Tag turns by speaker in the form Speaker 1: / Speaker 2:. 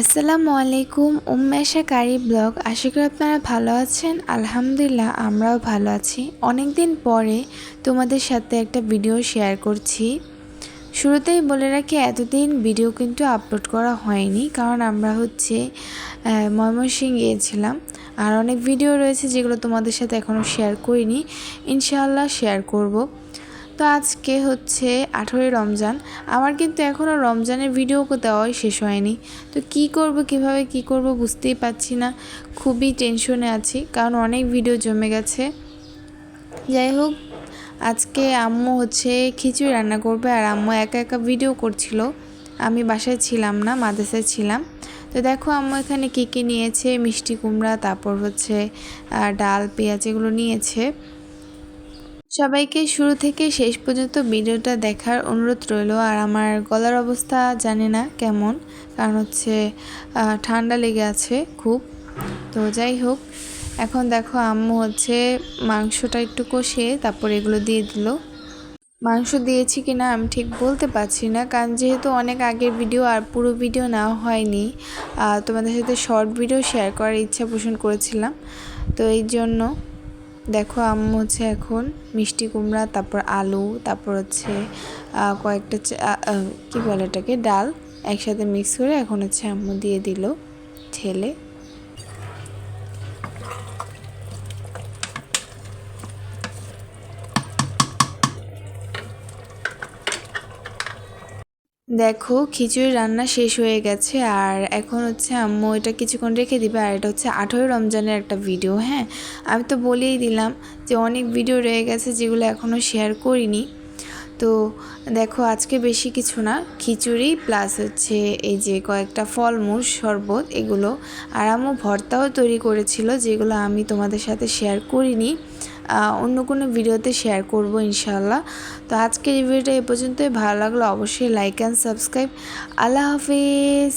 Speaker 1: আসসালামু আলাইকুম উম্মেশা কারি ব্লগ। আশা করি আপনারা ভালো আছেন। আলহামদুলিল্লাহ আমরাও ভালো আছি। অনেক দিন পরে তোমাদের সাথে একটা ভিডিও শেয়ার করছি। শুরুতেই বলে রাখি, এতদিন ভিডিও কিন্তু আপলোড করা হয়নি, কারণ আমরা ময়মনসিংহ গিয়েছিলাম। আর অনেক ভিডিও রয়েছে যেগুলো তোমাদের সাথে এখনও শেয়ার করিনি, ইনশাআল্লাহ শেয়ার করব। তো আজকে 18ই রমজান। আমার কিন্তু এখনও রমজানের ভিডিও দেওয়াই শেষ হয়নি। তো কিভাবে কি করব বুঝতেই পারছি না, খুবই টেনশনে আছি, কারণ অনেক ভিডিও জমে গেছে। যাই হোক, আজকে আম্মু খিচুড়ি রান্না করবে, আর আম্মু একা একা ভিডিও করছিল। আমি বাসায় ছিলাম না, মাদ্রাসায় ছিলাম। তো দেখো আম্মু এখানে কী নিয়েছে, মিষ্টি কুমড়া, তারপর ডাল, পেঁয়াজ, এগুলো নিয়েছে। সবাইকে শুরু থেকে শেষ পর্যন্ত ভিডিওটা দেখার অনুরোধ রইল। আর আমার গলার অবস্থা জানি না কেমন, কারণ ঠান্ডা লেগে আছে খুব। তো যাই হোক, এখন দেখো আম্মু মাংসটা একটু কষিয়ে তারপর এগুলো দিয়ে দিল। মাংস দিয়েছি কিনা আমি ঠিক বলতে পারছি না, কারণ যেহেতু অনেক আগের ভিডিও আর পুরো ভিডিও নেওয়া হয়নি, তোমাদের সাথে শর্ট ভিডিও শেয়ার করার ইচ্ছা পোষণ করেছিলাম। তো এই জন্য দেখো আম্মু এখন মিষ্টি কুমড়া, তারপর আলু, তারপর কয়েকটা কি বলে এটাকে, ডাল একসাথে মিক্স করে এখন আম্মু দিয়ে দিল ঢেলে। দেখো খিচুড়ি রান্না শেষ হয়ে গেছে, আর এখন আম্মু এটা কিছুক্ষণ রেখে দিবে। আর এটা 18ই রমজানের একটা ভিডিও। হ্যাঁ, আমি তো বলেই দিলাম যে অনেক ভিডিও রয়ে গেছে যেগুলো এখনও শেয়ার করিনি। তো দেখো আজকে বেশি কিছু না, খিচুড়ি প্লাস এই যে কয়েকটা ফলমূল শরবত এগুলো। আর আম্মু ভর্তাও তৈরি করেছিল, যেগুলো আমি তোমাদের সাথে শেয়ার করিনি, অন্য কোনো ভিডিওতে শেয়ার করব ইনশাআল্লাহ। তো আজকের এই ভিডিওটা এ পর্যন্তই। ভালো লাগলো অবশ্যই like and subscribe. Allah Hafiz.